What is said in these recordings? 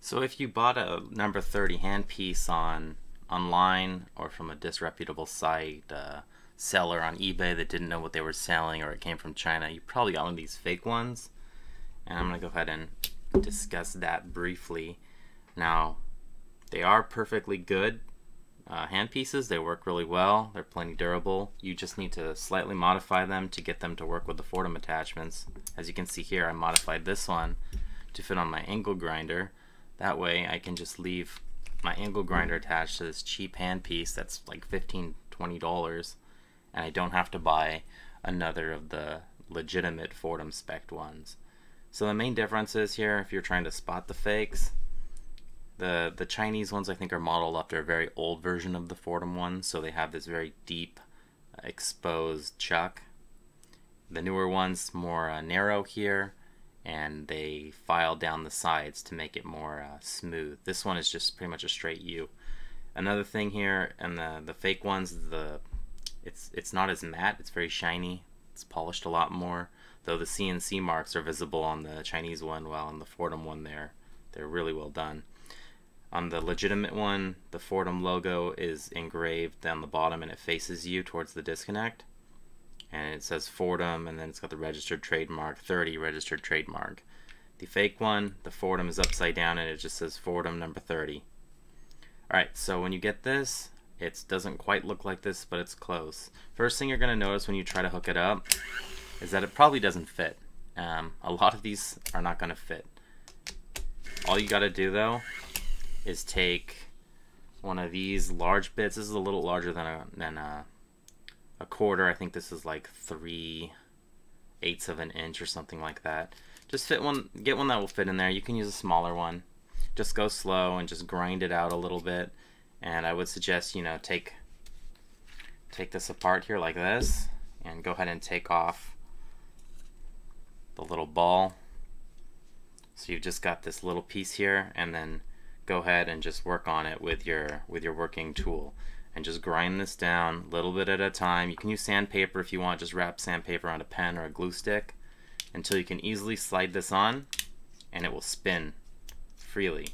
So if you bought a number 30 handpiece online or from a disreputable site, seller on eBay that didn't know what they were selling, or it came from China, you probably got one of these fake ones. And I'm going to go ahead and discuss that briefly. Now, they are perfectly good hand pieces. They work really well. They're plenty durable. You just need to slightly modify them to get them to work with the Foredom attachments. As you can see here, I modified this one to fit on my angle grinder. That way I can just leave my angle grinder attached to this cheap hand piece that's like $15, $20, and I don't have to buy another of the legitimate Foredom spec ones. So the main difference is here, if you're trying to spot the fakes, the Chinese ones I think are modeled after a very old version of the Foredom ones, so they have this very deep exposed chuck. The newer ones more narrow here, and they file down the sides to make it more smooth. This one is just pretty much a straight U. Another thing here, and the fake ones, it's not as matte, it's very shiny, it's polished a lot more, though the Cnc marks are visible on the Chinese one, while on the Foredom one they're really well done. On the legitimate one, the Foredom logo is engraved down the bottom and it faces you towards the disconnect. And it says Foredom, and then it's got the registered trademark, 30 registered trademark. The fake one, the Foredom is upside down and it just says Foredom number 30. Alright, so when you get this, it doesn't quite look like this, but it's close. First thing you're going to notice when you try to hook it up is that it probably doesn't fit. A lot of these are not going to fit. All you got to do though is take one of these large bits. This is a little larger than a quarter. I think this is like 3/8 of an inch or something like that. Just get one that will fit in there. You can use a smaller one. Just go slow and just grind it out a little bit. And I would suggest, you know, take this apart here like this and go ahead and take off the little ball. So you've just got this little piece here, and then go ahead and just work on it with your working tool. And just grind this down a little bit at a time. You can use sandpaper if you want. Just wrap sandpaper on a pen or a glue stick until you can easily slide this on, and it will spin freely.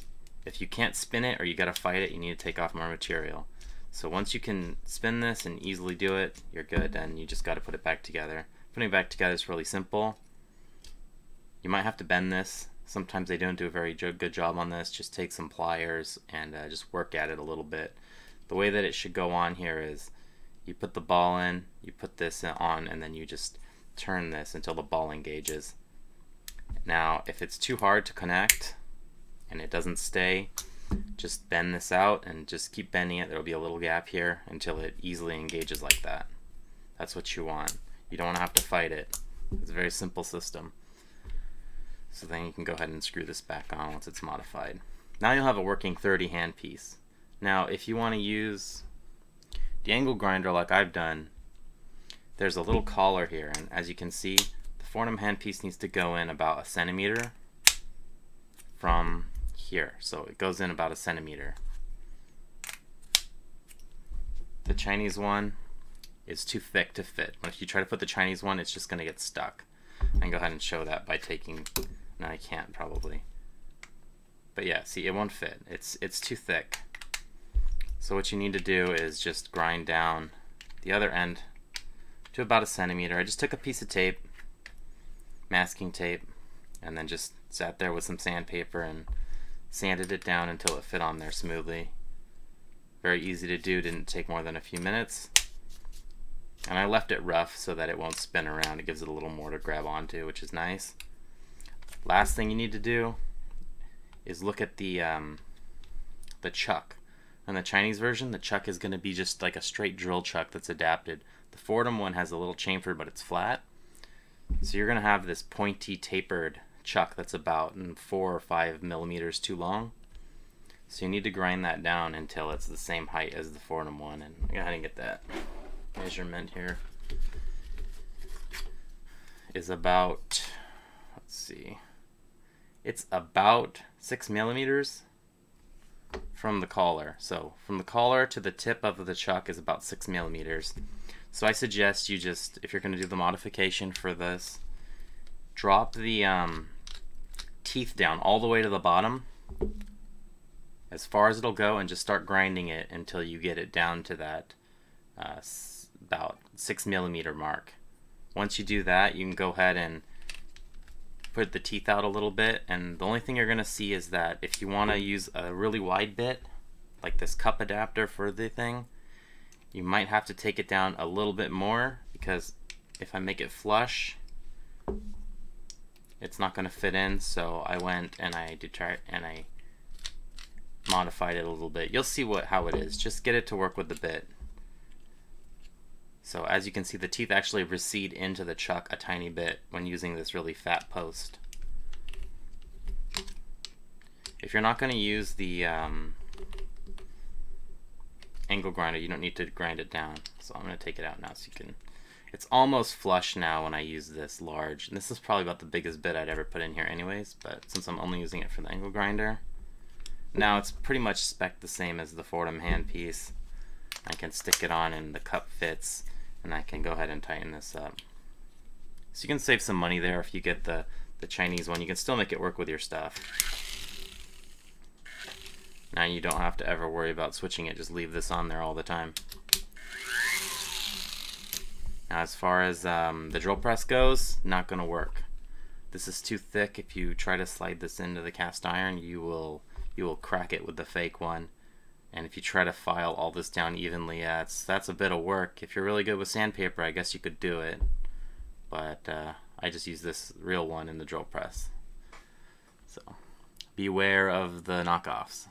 If you can't spin it or you gotta fight it, you need to take off more material. So once you can spin this and easily do it, you're good, and you just gotta put it back together. Putting it back together is really simple. You might have to bend this. Sometimes they don't do a very good job on this. Just take some pliers and just work at it a little bit. The way that it should go on here is you put the ball in, you put this on, and then you just turn this until the ball engages. Now, if it's too hard to connect and it doesn't stay, just bend this out and just keep bending it. There will be a little gap here until it easily engages like that. That's what you want. You don't want to have to fight it. It's a very simple system. So then you can go ahead and screw this back on once it's modified. Now you'll have a working 30 hand piece. Now, if you want to use the angle grinder like I've done, there's a little collar here, and as you can see, the Foredom handpiece needs to go in about 1 centimeter from here. So it goes in about 1 centimeter. The Chinese one is too thick to fit. But if you try to put the Chinese one, it's just going to get stuck. I can go ahead and show that by taking... No, I can't probably. But yeah, see, it won't fit. It's too thick. So what you need to do is just grind down the other end to about 1 centimeter. I just took a piece of tape, masking tape, and then just sat there with some sandpaper and sanded it down until it fit on there smoothly. Very easy to do, didn't take more than a few minutes. And I left it rough so that it won't spin around. It gives it a little more to grab onto, which is nice. Last thing you need to do is look at the chuck. On the Chinese version, the chuck is going to be just like a straight drill chuck that's adapted. The Foredom one has a little chamfer, but it's flat. So you're going to have this pointy, tapered chuck that's about 4 or 5 millimeters too long. So you need to grind that down until it's the same height as the Foredom one. And go ahead and get that measurement here. Is about, let's see, it's about 6 millimeters from the collar. So from the collar to the tip of the chuck is about 6 millimeters. So I suggest you just, if you're going to do the modification for this, drop the teeth down all the way to the bottom as far as it'll go, and just start grinding it until you get it down to that about 6mm mark. Once you do that, you can go ahead and put the teeth out a little bit, and the only thing you're going to see is that if you want to use a really wide bit, like this cup adapter for the thing, you might have to take it down a little bit more, because if I make it flush, it's not going to fit in. So I went and I modified it a little bit. You'll see how it is. Just get it to work with the bit. So as you can see, the teeth actually recede into the chuck a tiny bit when using this really fat post. If you're not going to use the angle grinder, you don't need to grind it down. So I'm going to take it out now so you can... It's almost flush now when I use this large. And this is probably about the biggest bit I'd ever put in here anyways, but since I'm only using it for the angle grinder, now it's pretty much spec the same as the Foredom handpiece. I can stick it on and the cup fits, and I can go ahead and tighten this up. So you can save some money there if you get the Chinese one. You can still make it work with your stuff. Now you don't have to ever worry about switching it, just leave this on there all the time. Now as far as the drill press goes, not going to work. This is too thick. If you try to slide this into the cast iron, you will crack it with the fake one. And if you try to file all this down evenly, that's a bit of work. If you're really good with sandpaper, I guess you could do it. But I just use this real one in the drill press. So beware of the knockoffs.